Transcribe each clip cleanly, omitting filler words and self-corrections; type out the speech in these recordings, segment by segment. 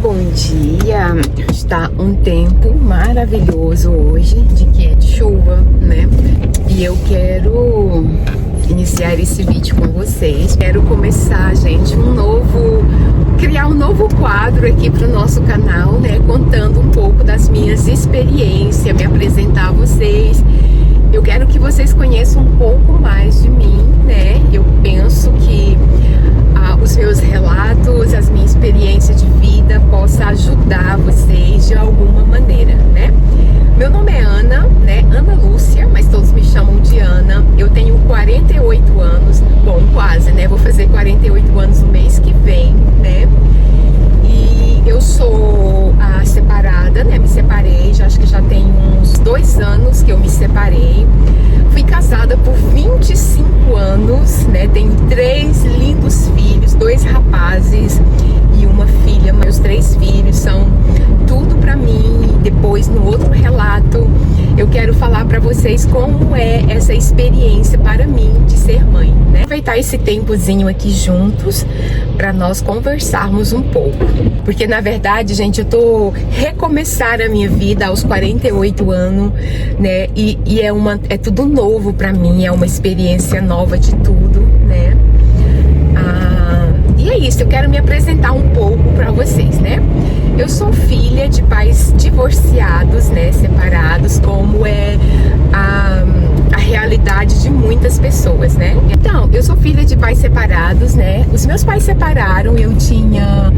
Bom dia! Está um tempo maravilhoso hoje, de chuva, né? E eu quero iniciar esse vídeo com vocês. Quero começar, gente, criar um novo quadro aqui para o nosso canal, né? Contando um pouco das minhas experiências, me apresentar a vocês. Eu quero que vocês conheçam um pouco mais de mim, né? Eu penso que os meus relatos, as minhas experiências de vida possa ajudar vocês de alguma maneira, né? Meu nome é Ana, né? Ana Lúcia, mas todos me chamam de Ana. Eu tenho 48 anos, bom, quase, né? Vou fazer 48 anos no mês que vem, né? E eu sou separada, né? Me separei, acho que já tem uns 2 anos que eu me separei. Fui casada por 25 anos, né? Tenho 3 lindos filhos, 2 rapazes e uma filha. Meus 3 filhos são tudo pra mim. Depois, no outro relato, eu quero falar pra vocês como é essa experiência para mim de ser mãe, né? Aproveitar esse tempozinho aqui juntos pra nós conversarmos um pouco. Porque, na verdade, gente, eu tô recomeçar a minha vida aos 48 anos, né? E é tudo novo pra mim, é uma experiência nova de tudo, né? E é isso, eu quero me apresentar um pouco pra vocês, né? Eu sou filha de pais divorciados, né? Separados, como é a realidade de muitas pessoas, né? Então, eu sou filha de pais separados, né? Os meus pais separaram, eu tinha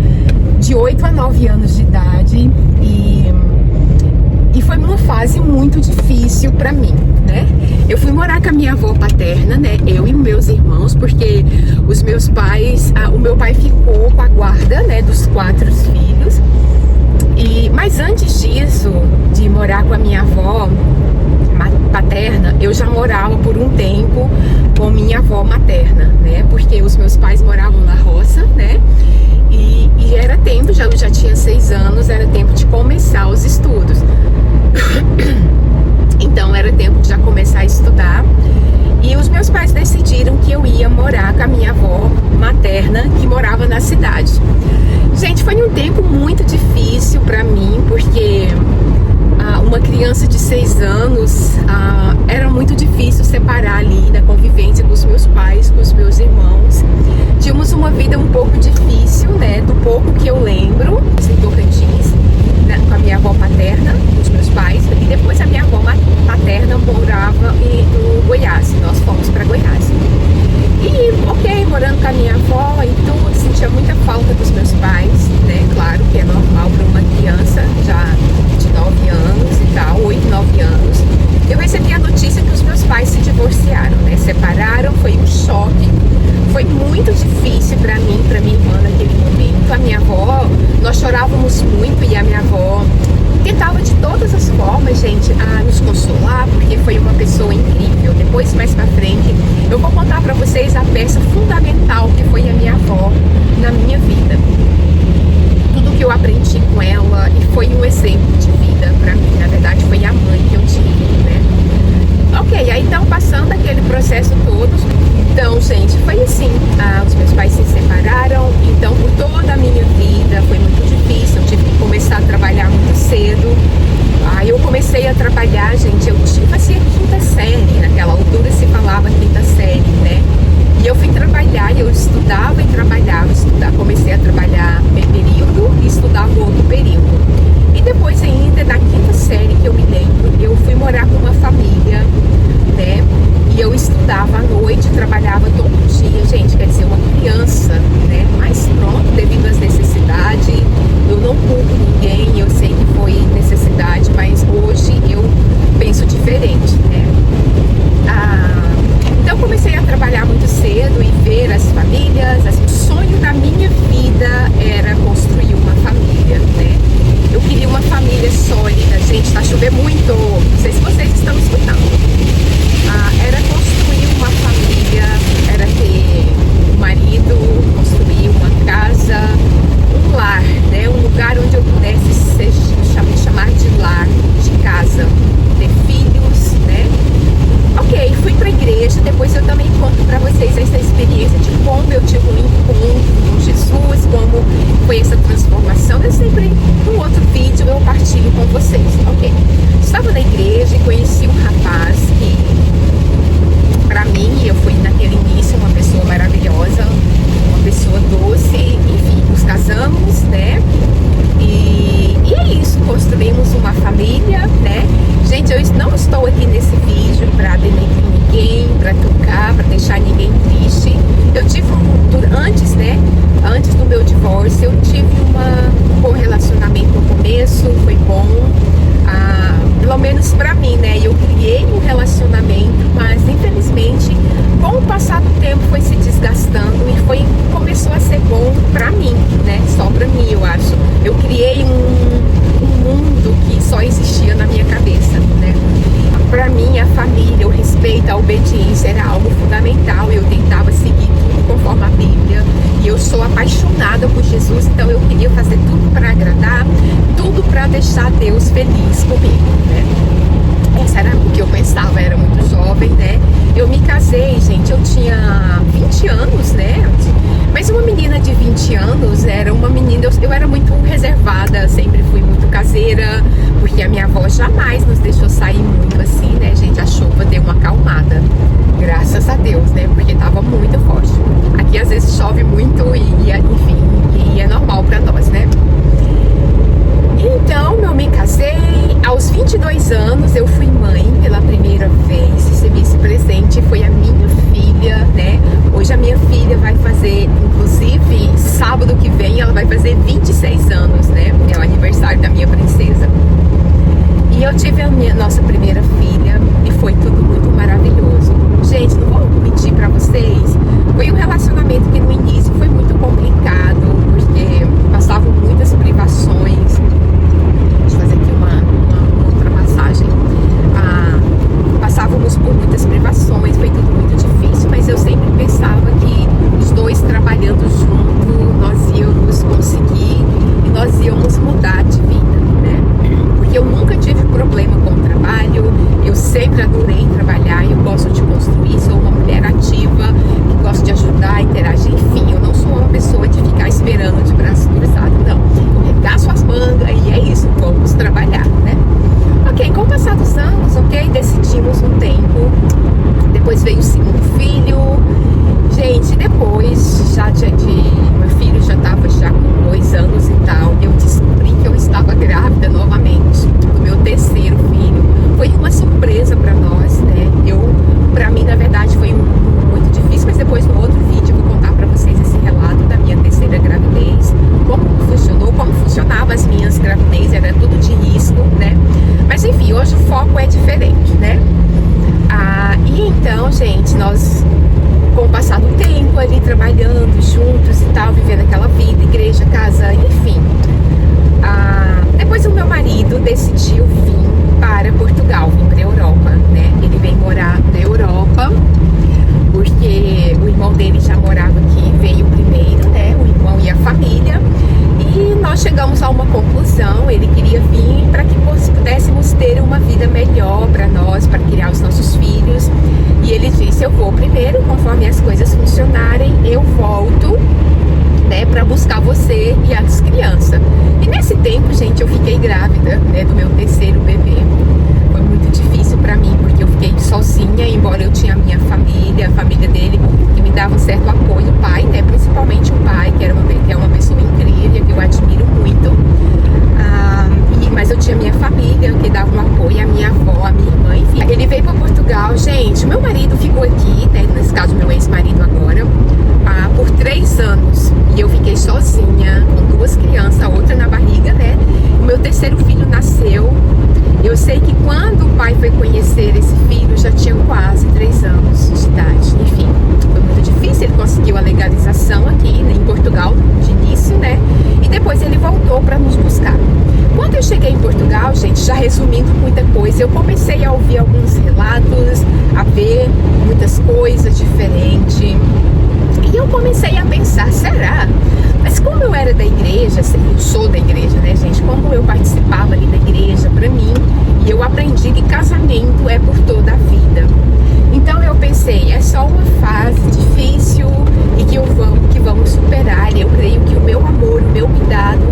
de 8 a 9 anos de idade e foi uma fase muito difícil pra mim, né? Eu fui morar com a minha avó paterna, né? Eu e meus irmãos, porque os meus pais, o meu pai ficou com a guarda, né? Dos 4 filhos. Mas antes disso, de morar com a minha avó paterna, eu já morava por um tempo com minha avó materna, né? Porque os meus pais moravam na roça, né? E era tempo, eu já tinha 6 anos, era tempo de começar os estudos. Então era tempo de já começar a estudar. E os meus pais decidiram que eu ia morar com a minha avó materna, que morava na cidade. Gente, foi um tempo muito difícil pra mim, porque uma criança de 6 anos era muito difícil separar ali da convivência com os meus pais, com os meus irmãos. Tínhamos uma vida um pouco difícil, né? Do pouco que eu lembro, em Tocantins, né? Com a minha avó paterna, os meus pais, e depois a minha avó paterna morava no Goiás. Nós fomos para Goiás. E, ok, morando com a minha avó e tudo, sentia muita falta dos meus pais, né? Claro que é normal para uma criança já de 9 anos e tal, 8, 9 anos. Eu recebi a notícia que os meus pais se divorciaram, né? Separaram, foi um choque. Foi muito difícil pra mim, pra minha irmã naquele momento. A minha avó, nós chorávamos muito e a minha avó tentava de todas as formas, gente, nos consolar, porque foi uma pessoa incrível. Depois, mais pra frente, eu vou contar pra vocês a peça fundamental que foi a minha avó na minha vida. Tudo que eu aprendi com ela e foi um exemplo de vida pra mim. Na verdade, foi a mãe que eu tive, né? Ok, aí então passando aquele processo todo, então, gente, foi assim, os meus pais se separaram, então por toda a minha vida foi muito difícil, eu tive que começar a trabalhar muito cedo. Aí eu comecei a trabalhar, gente, eu fazia 5ª série, naquela altura se falava 5ª série, né? E eu fui trabalhar, eu estudava e trabalhava, comecei a trabalhar meio período e estudava outro período. E depois, em situação, eu sempre, num outro vídeo, eu partilho com vocês, ok? Estava na igreja e conheci um rapaz que, pra mim, eu fui naquele início uma pessoa maravilhosa, uma pessoa doce, enfim, nos casamos, né? E é isso, construímos uma família, né? Gente, eu não estou aqui nesse vídeo pra denegrir ninguém, pra tocar, pra deixar ninguém triste. Eu tive antes, né? Antes do meu divórcio, eu tive um bom relacionamento no começo, foi bom. Pelo menos pra mim, né? Eu criei um relacionamento, mas infelizmente, com o passar do tempo, foi se desgastando e começou a ser bom pra mim, né? Só pra mim, eu acho. Eu criei um mundo que só existia na minha cabeça, né? Pra mim, a família, o respeito, a obediência era algo fundamental. Eu tentava seguir tudo conforme a Bíblia. E eu sou apaixonada por Jesus, então eu queria fazer tudo para agradar, tudo para deixar Deus feliz comigo, né? Isso era o que eu pensava, era muito jovem, né? Eu me casei, gente, eu tinha 20 anos, né? Mas uma menina de 20 anos era uma menina, eu era muito reservada, sempre fui muito caseira, porque a minha avó jamais nos deixou sair muito assim, né, gente? A chuva deu uma acalmada, graças a Deus, né? Porque tava muito forte. Aqui às vezes chove muito enfim, e é normal pra nós, né? Então, eu me casei, aos 22 anos eu fui mãe pela primeira vez, recebi esse presente, foi a minha filha, né? Hoje a minha filha vai fazer, inclusive, sábado que vem, ela vai fazer 26 anos, né? É o aniversário da minha princesa. E eu tive a nossa primeira filha e foi tudo muito maravilhoso. Gente, não vou mentir pra vocês, foi um relacionamento que no início foi muito complicado, porque passavam muitas privações. Deixa eu fazer aqui uma outra massagem. Passávamos por muitas privações, foi tudo muito difícil, mas eu sempre pensava que os dois trabalhando junto, nós íamos conseguir e nós íamos mudar de vida, né? Porque eu nunca tive problema com o trabalho, eu sempre adorei trabalhar, eu gosto de construir, sou uma mulher ativa, que gosta de ajudar, interagir, enfim, eu não sou uma pessoa de ficar esperando de braço cruzado, não. Eu regaço as mangas e é isso, vamos trabalhar, né? Ok, com o passar dos anos, ok, decidimos um tempo, depois veio o segundo filho, gente, depois meu filho já estava já com 2 anos e tal, eu descobri que eu estava grávida novamente do meu terceiro filho. Foi uma surpresa para nós, né? Pra mim, na verdade, foi muito difícil, mas depois no outro vídeo eu vou contar para vocês esse relato da minha terceira gravidez, como funcionou, como funcionava as minhas gravidez, era tudo de risco, né? Mas enfim, hoje o foco é diferente, né? E então, gente, nós, com o passar do tempo ali, trabalhando juntos e tal, vivendo aquela vida, igreja, casa, enfim. Depois o meu marido decidiu vir para Portugal, vir para a Europa, né? Ele veio morar na Europa, porque o irmão dele já morava aqui, veio primeiro, né? O irmão e a família. E nós chegamos a uma conclusão, ele queria vir para que pudéssemos ter uma vida melhor para nós, para criar os nossos filhos. E ele disse, eu vou primeiro, conforme as coisas funcionarem, eu volto, né, para buscar você e as crianças. E nesse tempo, gente, eu fiquei grávida, né, do meu terceiro bebê. Foi muito difícil para mim, porque eu fiquei sozinha, embora eu tinha a minha família, a família dele, que me dava um certo apoio, o pai, né, principalmente o pai, que é uma pessoa incrível, que eu admiro muito. Mas eu tinha minha família, que dava um apoio, a minha avó, a minha irmã, enfim. Ele veio para Portugal, gente, meu marido ficou aqui, né, nesse caso meu ex-marido agora, por 3 anos. E eu fiquei sozinha, com 2 crianças, a outra na barriga, né? O meu terceiro filho nasceu. Eu sei que quando o pai foi conhecer esse filho, já tinha quase 3 anos de idade. Enfim, foi muito difícil. Ele conseguiu a legalização aqui, né, em Portugal, de início, né? E depois ele voltou para nos buscar. Quando eu cheguei em Portugal, gente, já resumindo muita coisa, eu comecei a ouvir alguns relatos, a ver muitas coisas diferentes. E eu comecei a pensar, será? Mas como eu era da igreja, eu sou da igreja, né, gente? Como eu participava ali da igreja, pra mim, e eu aprendi que casamento é por toda a vida. Então eu pensei, é só uma fase difícil e que vamos superar. E eu creio que o meu amor, o meu cuidado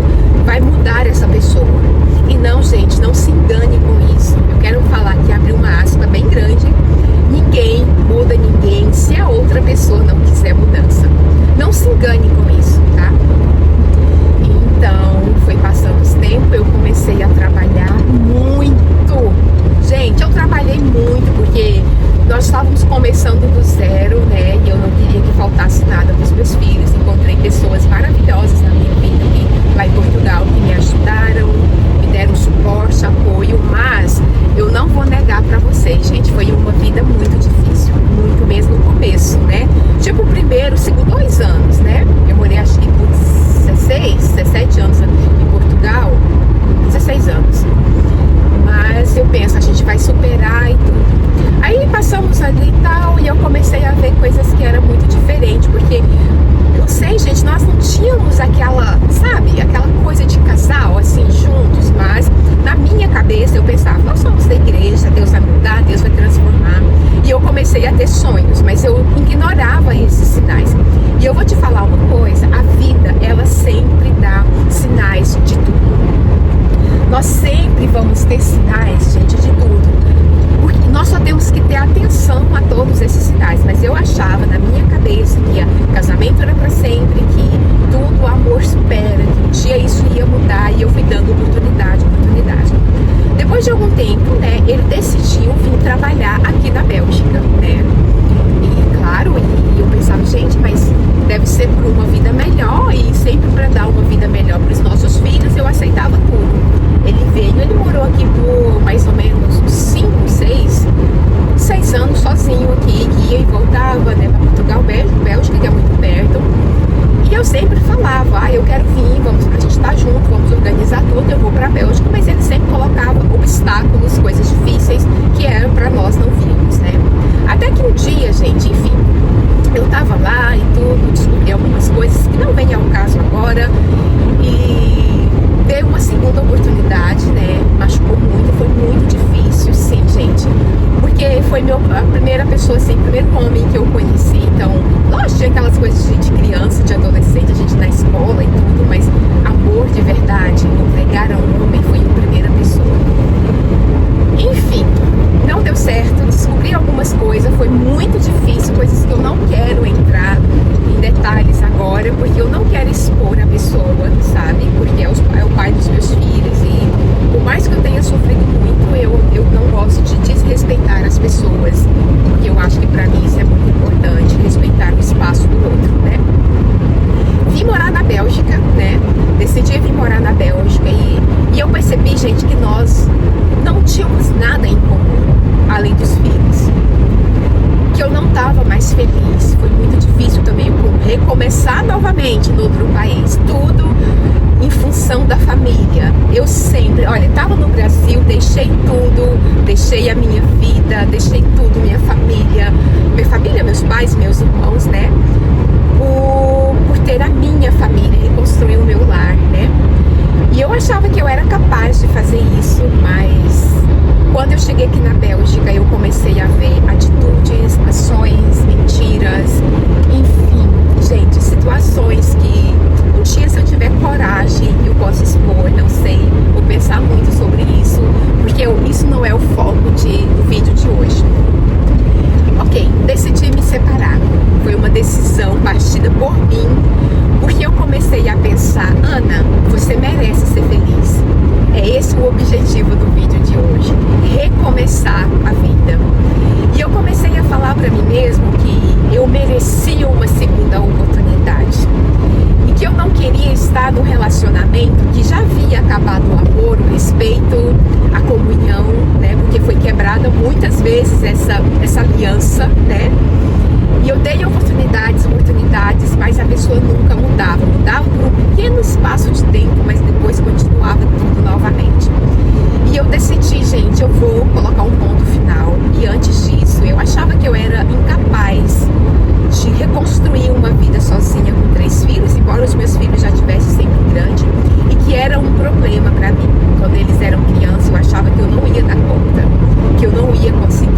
trabalhar aqui na Bélgica, né? E claro, eu pensava, gente, mas deve ser por uma vida melhor e sempre para dar uma vida melhor para os nossos filhos, eu aceitava tudo. Ele morou aqui por mais ou menos 5, 6 anos sozinho aqui, que ia e voltava, né, para Portugal, Bélgica, que é muito perto. E eu sempre falava, eu quero vir, a gente tá junto, vamos organizar tudo, eu vou pra Bélgica, mas ele sempre colocava obstáculos, coisas difíceis que eram pra nós não virmos, né? Até que um dia, gente, enfim, eu tava lá e tudo, descobri algumas coisas que não vem ao caso agora e dei uma segunda oportunidade, né? Machucou muito, foi muito difícil, sim, gente, porque foi a primeira pessoa, assim, o primeiro homem que eu conheci. Então, lógico, tinha aquelas coisas de criança, de adolescente, a gente na escola e tudo, mas amor de verdade, entregar a um homem foi em primeira pessoa. Enfim, não deu certo, descobri algumas coisas, foi muito difícil, coisas que eu não quero entrar em detalhes agora, porque eu não quero expor a pessoa, sabe? Porque é o pai dos meus filhos e por mais que eu tenha sofrido muito, eu não gosto de desrespeitar as pessoas, porque eu acho que pra mim isso é muito importante, respeitar o espaço do outro, né? Vim morar na Bélgica, né? Decidi vir morar na Bélgica e eu percebi, gente, que nós não tínhamos nada em comum, além dos filhos. Que eu não estava mais feliz, foi muito difícil também recomeçar novamente no outro país, tudo em função da família. Eu sempre, olha, estava no Brasil, deixei tudo, deixei a minha vida, deixei tudo, minha família, meus pais, meus irmãos, né? Por ter a minha família, reconstruir o meu lar, né? E eu achava que eu era capaz de fazer isso, mas quando eu cheguei aqui na Bélgica, eu comecei a ver atitudes, ações, mentiras, enfim, gente, situações que um dia, se eu tiver coragem, eu posso expor, não sei, vou pensar muito sobre isso, porque isso não é o foco do vídeo de hoje. Ok, decidi me separar. Foi uma decisão partida por mim, porque eu comecei a pensar, Ana, você merece ser feliz. É esse o objetivo do vídeo de hoje, recomeçar a vida. E eu comecei a falar para mim mesmo que eu merecia uma segunda oportunidade. E que eu não queria estar num relacionamento que já havia acabado o amor, o respeito, a comunhão, né? Porque foi quebrada muitas vezes essa aliança, né? E eu dei oportunidades, mas a pessoa nunca mudava por um pequeno espaço de tempo, mas depois continuava tudo novamente. E eu decidi, gente, eu vou colocar um ponto final. E antes disso, eu achava que eu era incapaz de reconstruir uma vida sozinha com 3 filhos, embora os meus filhos já tivessem sempre grande, e que era um problema para mim. Quando eles eram crianças, eu achava que eu não ia dar conta, que eu não ia conseguir.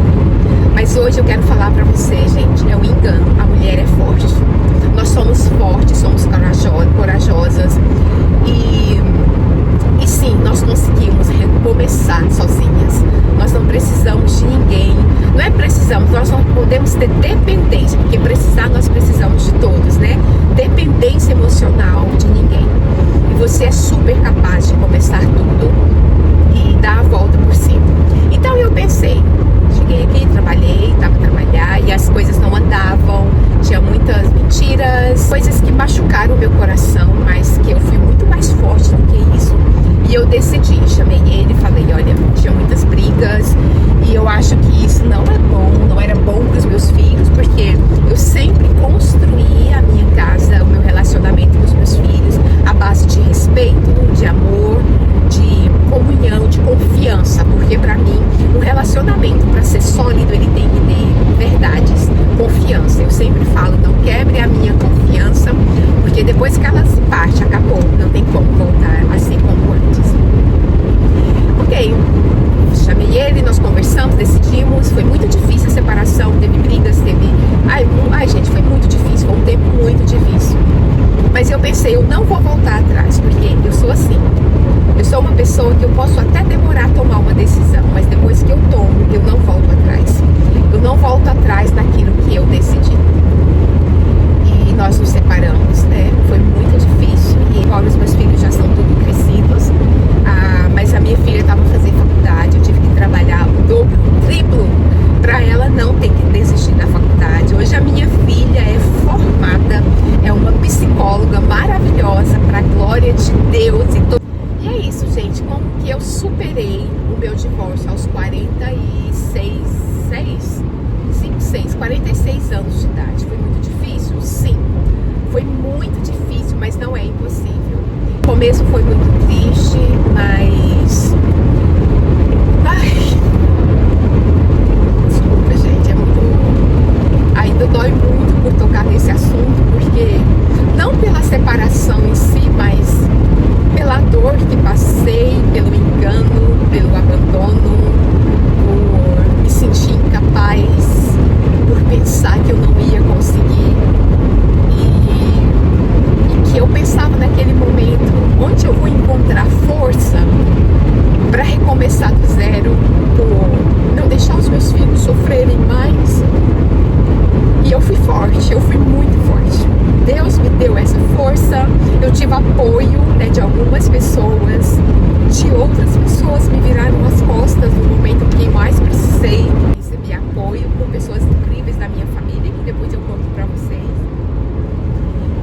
Mas hoje eu quero falar pra você, gente, é um engano. A mulher é forte. Nós somos fortes, somos corajosas. E sim, nós conseguimos recomeçar sozinhas. Nós não precisamos de ninguém. Não é precisamos, nós não podemos ter dependência, porque precisar nós precisamos de todos, né? Dependência emocional de ninguém. E você é super capaz de começar tudo e dar a volta por cima. Então eu pensei, cheguei aqui, estava a trabalhar e as coisas não andavam, tinha muitas mentiras, coisas que machucaram o meu coração, mas que eu fui muito mais forte do que isso. E eu decidi, chamei ele e falei, olha, tinha muitas brigas e eu acho que isso não é bom, não era bom para os meus filhos, porque eu sempre construí a minha casa, o meu relacionamento com os meus filhos, à base de respeito, de amor, de comunhão, de confiança, porque para mim um relacionamento, para ser sólido, ele tem que ter verdades, confiança. Eu sempre falo, não quebre a minha confiança, porque depois que ela se parte, acabou, não tem como voltar a ser como antes. Ok, chamei ele, nós conversamos, decidimos, foi muito difícil a separação, teve brigas, ai gente, foi muito difícil, foi um tempo muito difícil. Mas eu pensei, eu não vou voltar atrás, porque eu sou assim. Eu sou uma pessoa que eu posso até demorar a tomar uma decisão, mas depois que eu tomo, eu não volto atrás. Eu não volto atrás naquilo que eu decidi. E nós nos separamos, né? Foi muito difícil. E agora os meus filhos já são tudo crescidos. que eu superei o meu divórcio aos 46 anos de idade. Foi muito difícil? Sim. Foi muito difícil, mas não é impossível. O começo foi muito triste, mas... Desculpa, gente, ainda dói muito por tocar nesse assunto, porque não pela separação em si, mas pela dor que passei, pelo engano, pelo abandono, por me sentir incapaz, por pensar que eu não ia conseguir e que eu pensava naquele momento, onde eu vou encontrar força para recomeçar do zero, por não deixar os meus filhos sofrerem mais. E eu fui forte, eu fui muito forte. Deus me deu essa força, eu tive apoio, né, de algumas pessoas, de outras pessoas me viraram as costas no momento que mais precisei. Recebi apoio por pessoas incríveis da minha família, que depois eu conto pra vocês.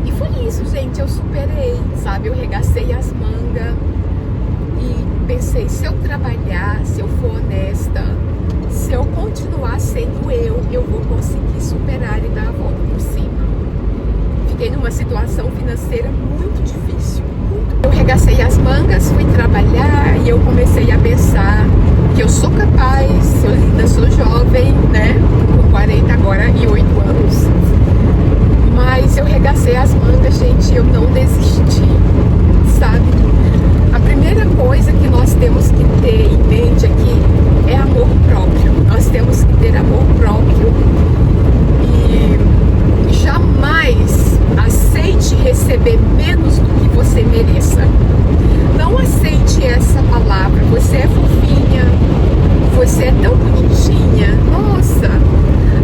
E foi isso, gente, eu superei, sabe? Eu regacei as mangas e pensei, se eu trabalhar, se eu for honesta, se eu continuar sendo eu vou conseguir superar e dar a volta por cima. Fiquei numa situação financeira muito difícil. Eu regacei as mangas, fui trabalhar e eu comecei a pensar que eu sou capaz, eu ainda sou jovem, né? Com 40 agora e 8 anos. Mas eu regacei as mangas, gente, eu não desisti, sabe? A primeira coisa que nós temos que ter em mente aqui é amor próprio. Nós temos que ter amor próprio e jamais aceite receber menos do que você mereça. Não aceite essa palavra. Você é fofinha, você é tão bonitinha. Nossa!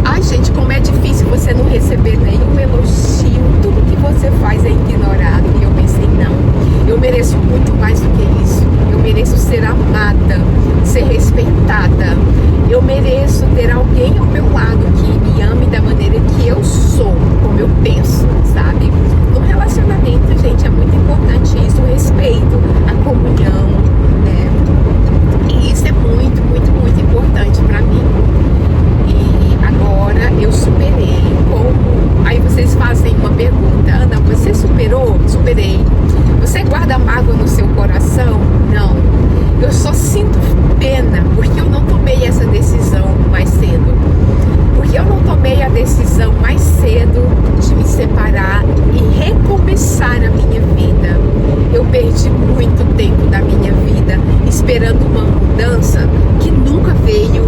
Ai, gente, como é difícil você não receber nenhum elogio. Tudo que você faz é ignorado. E eu pensei, não, eu mereço muito mais do que isso. Eu mereço ser amada, ser respeitada. Eu mereço ter alguém ao meu lado que me ame da maneira que eu sou, como eu penso, sabe? No relacionamento, gente, é muito importante isso, o respeito, a comunhão, né? E isso é muito, muito, muito importante pra mim. E agora eu superei. Como? Aí vocês fazem uma pergunta, Ana, você superou? Superei. Você guarda mágoa no seu coração? Não. Eu só sinto pena porque eu não tomei essa decisão mais cedo. Porque eu não tomei a decisão mais cedo de me separar e recomeçar a minha vida. Eu perdi muito tempo da minha vida esperando uma mudança que nunca veio,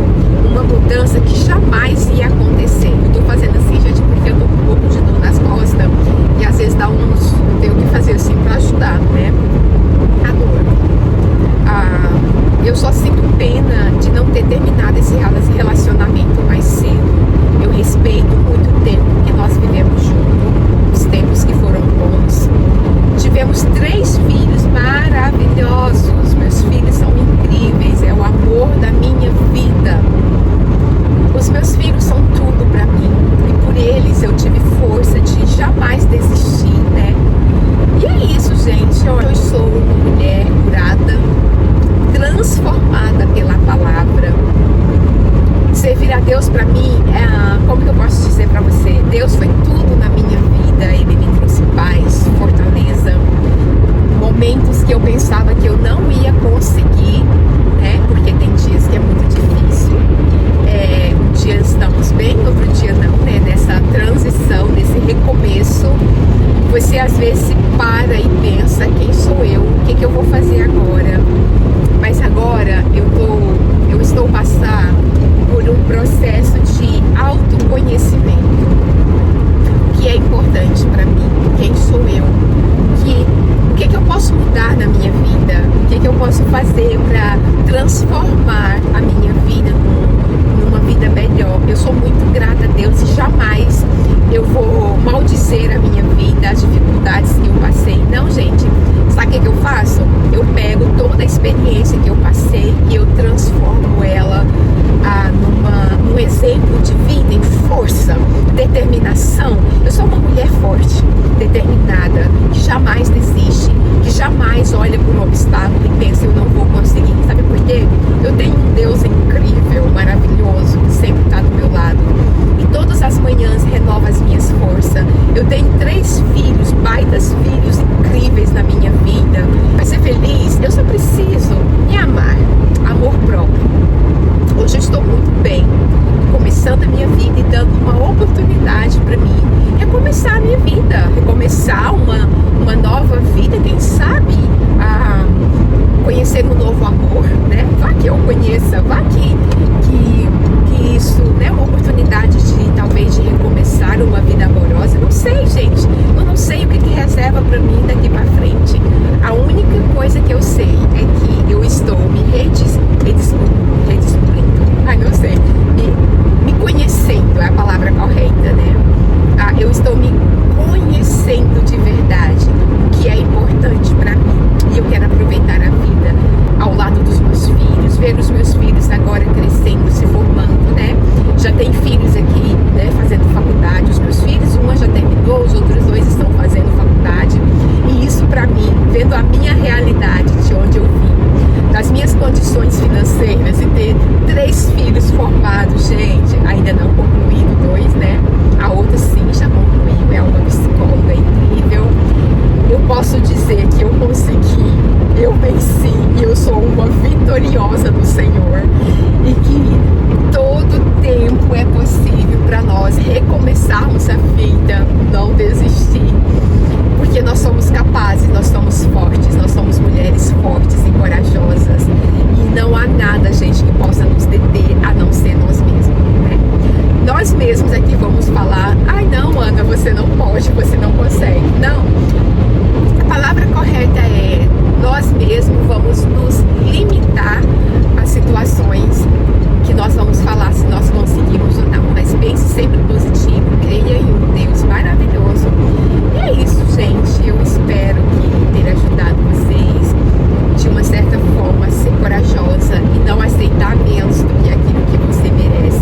uma mudança que jamais ia acontecer. Eu tô fazendo assim, gente, porque eu tô com um pouco de dor nas costas e às vezes dá uns... eu tenho que fazer assim pra ajudar, né? A dor. Eu só sinto pena de não ter terminado esse relacionamento mais cedo. Eu respeito muito o tempo que nós vivemos juntos, os tempos que foram bons. Tivemos 3 filhos maravilhosos. Meus filhos são incríveis, é o amor da minha vida. Os meus filhos são tudo pra mim e por eles eu tive força de jamais desistir, né? E é isso, gente. Eu sou uma mulher curada, transformada pela palavra. Servir a Deus pra mim, como que eu posso dizer pra você? Deus foi tudo na minha vida. Ele me trouxe paz, fortaleza, momentos que eu pensava que eu não ia conseguir, né? Porque tem dias que é muito difícil. Um dia estamos bem, outro dia não, né? Nessa transição, nesse recomeço, você às vezes se para e pensa, quem sou eu? O que eu vou fazer agora? Mas agora eu estou passando por um processo de autoconhecimento, que é importante para mim. Quem sou eu? O que eu posso mudar na minha vida? O que eu posso fazer para transformar a minha vida numa vida melhor? Eu sou muito grata a Deus e jamais eu vou maldizer a minha vida, as dificuldades que eu passei. Não, gente. Sabe o que eu faço? Eu pego toda a experiência que eu passei e eu transformo ela num exemplo de vida, em força, determinação. Eu sou uma mulher forte, determinada, que jamais desiste, que jamais olha por um obstáculo e pensa, eu não vou conseguir. para mim daqui para frente. A única coisa que eu sei é que eu estou me redescobrindo, não sei, me conhecendo é a palavra correta, né? Eu estou me conhecendo de verdade, o que é importante para mim. E eu quero aproveitar a vida ao lado dos meus filhos, ver os meus filhos agora crescendo, se formando, né? Já tem filhos aqui, né, fazendo faculdade. Os meus filhos, uma já terminou, os outros dois estão fazendo faculdade. E isso para mim, vendo a minha realidade de onde eu vim, das minhas condições financeiras e ter 3 filhos formados, gente, ainda não concluído 2, né? A outra sim já concluiu, é uma psicóloga incrível. Eu posso dizer que eu consegui, eu venci e eu sou uma vitoriosa do Senhor, e que todo tempo é possível para nós recomeçarmos a vida, não desistir, porque nós somos capazes, nós somos fortes, nós somos mulheres fortes e corajosas, e não há nada, gente, que possa nos deter a não ser nós mesmos, né? Nós mesmos aqui vamos falar, ai não, Ana, você não pode, você não consegue. Não, a palavra correta é, nós mesmos vamos nos limitar a situações que nós vamos falar se nós conseguimos ou não, mas pense sempre positivo, creia em um Deus maravilhoso. E é isso, gente, eu espero que ter ajudado vocês de uma certa forma a ser corajosa e não aceitar menos do que aquilo que você merece,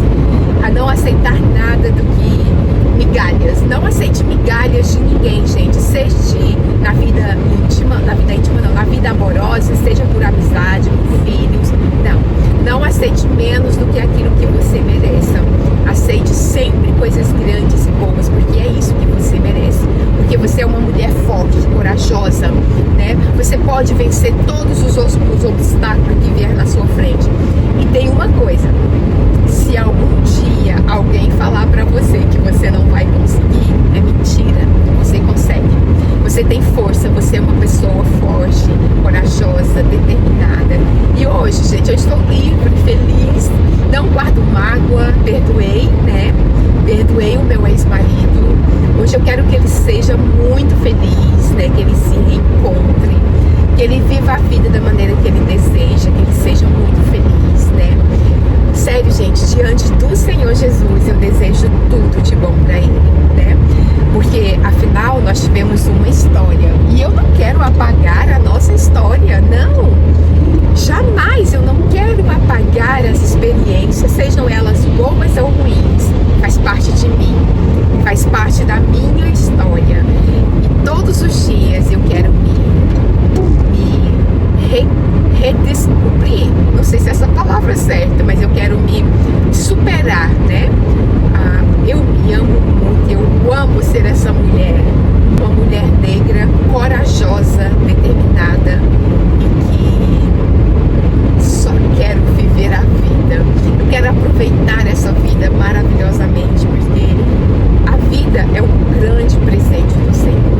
a não aceitar nada do que migalhas. Não aceite migalhas de ninguém, gente, seja na vida íntima não, na vida amorosa, seja por amizade, por filhos, não aceite menos do que aquilo que você mereça. Aceite sempre coisas grandes e boas, porque é isso que você merece, porque você é uma mulher forte, corajosa, né? Você pode vencer todos os obstáculos que vier na sua frente. E tem uma coisa, se algum dia alguém falar pra você que você não vai conseguir, é mentira, você consegue. Você tem força, você é uma pessoa forte, corajosa, determinada. E hoje, gente, eu estou livre, feliz, não guardo mágoa, perdoei, né? Perdoei o meu ex-marido. Hoje eu quero que ele seja muito feliz, né? Que ele se reencontre, que ele viva a vida da maneira que ele deseja, que ele seja muito feliz, né? Sério, gente, diante do Senhor Jesus, eu desejo tudo de bom pra ele, né? Porque, afinal, nós tivemos uma história. E eu não quero apagar a nossa história, não. Jamais eu não quero apagar as experiências, sejam elas boas ou ruins. Faz parte de mim, faz parte da minha história. E todos os dias eu quero redescobrir, não sei se essa palavra é certa, mas eu quero me superar, né? Eu me amo muito, eu amo ser essa mulher, uma mulher negra, corajosa, determinada, e que só quero viver a vida. Eu quero aproveitar essa vida maravilhosamente, porque a vida é um grande presente do Senhor.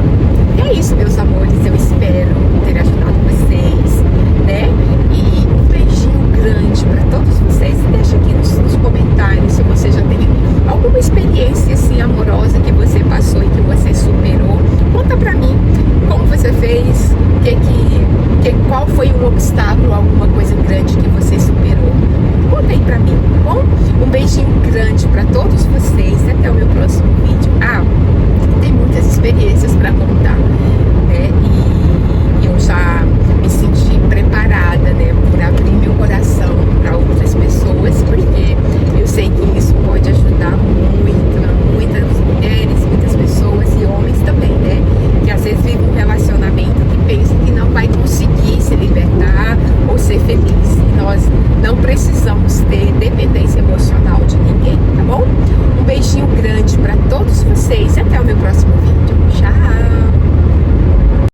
E é isso, meus amores, eu espero ter ajudado vocês, né? E um beijinho grande para todos vocês. E deixa aqui nos comentários se você já tem alguma experiência assim amorosa que você passou e que você superou. Conta pra mim como você fez, qual foi um obstáculo, alguma coisa grande que você superou. Conta aí pra mim, tá bom? Um beijinho grande pra todos vocês. Até o meu próximo vídeo. Tem muitas experiências pra contar, né? E eu já me senti preparada, né, por abrir meu coração para outras pessoas, porque eu sei que isso pode ajudar muitas mulheres, muitas pessoas e homens também, né, que às vezes vivem um relacionamento que pensa que não vai conseguir se libertar ou ser feliz. E nós não precisamos ter dependência emocional de ninguém, tá bom? Um beijinho grande para todos vocês e até o meu próximo vídeo.